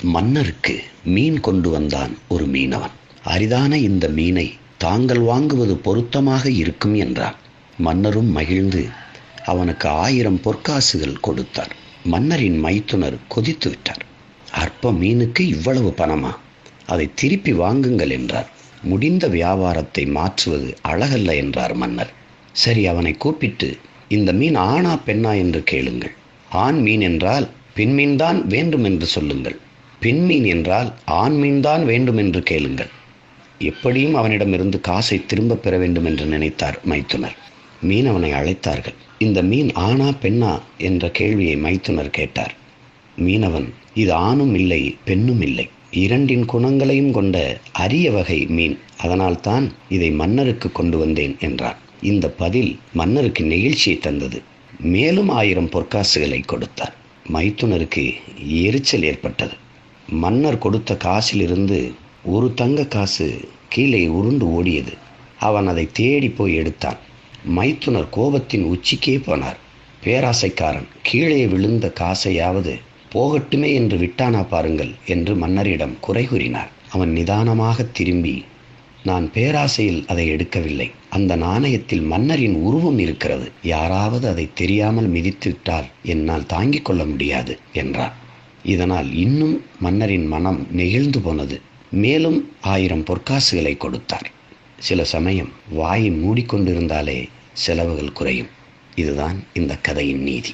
மன்னருக்கு மீன் கொண்டு வந்தான் ஒரு மீனவன். அரிதான இந்த மீனை தாங்கள் வாங்குவது பொருத்தமாக இருக்கும் என்றான். மன்னரும் மகிழ்ந்து அவனுக்கு 1000 பொற்காசுகள் கொடுத்தார். மன்னரின் மைத்துனர் கொதித்து விட்டார். அற்ப மீனுக்கு இவ்வளவு பணமா? அதை திருப்பி வாங்குங்கள் என்றார். முடிந்த வியாபாரத்தை மாற்றுவது அழகல்ல என்றார் மன்னர். சரி, அவனை கூப்பிட்டு இந்த மீன் ஆணா பெண்ணா என்று கேளுங்கள். ஆண் மீன் என்றால் பெண் மீன்தான் வேண்டும் என்று சொல்லுங்கள். பெண் மீன் என்றால் ஆண் மீன்தான் வேண்டும் என்று கேளுங்கள். எப்படியும் அவனிடமிருந்து காசை திரும்ப பெற வேண்டும் என்று நினைத்தார் மைத்துனர். மீனவனை அழைத்தார்கள். இந்த மீன் ஆணா பெண்ணா என்ற கேள்வியை மைத்துனர் கேட்டார். மீனவன், இது ஆணும் இல்லை பெண்ணும் இல்லை, இரண்டின் குணங்களையும் கொண்ட அரிய வகை மீன், அதனால்தான் இதை மன்னருக்கு கொண்டு வந்தேன் என்றான். இந்த பதில் மன்னருக்கு நெகிழ்ச்சியை தந்தது. மேலும் 1000 பொற்காசுகளை கொடுத்தார். மைத்துனருக்கு எரிச்சல் ஏற்பட்டது. மன்னர் கொடுத்த காசிலிருந்து ஒரு தங்க காசு கீழே உருண்டு ஓடியது. அவன் அதை தேடி போய் எடுத்தான். மைத்துனர் கோபத்தின் உச்சிக்கே போனார். பேராசைக்காரன் கீழே விழுந்த காசையாவது போகட்டுமே என்று விட்டானா பாருங்கள் என்று மன்னரிடம் குறை கூறினார். அவன் நிதானமாக திரும்பி, நான் பேராசையில் அதை எடுக்கவில்லை, அந்த நாணயத்தில் மன்னரின் உருவம் இருக்கிறது, யாராவது அதை தெரியாமல் மிதித்து விட்டால் என்னால் தாங்கிக் கொள்ள முடியாது என்றார். இதனால் இன்னும் மன்னரின் மனம் நெகிழ்ந்து போனது. மேலும் 1000 பொற்காசுகளை கொடுத்தார். சில சமயம் வாயை மூடிக்கொண்டிருந்தாலே செலவுகள் குறையும். இதுதான் இந்த கதையின் நீதி.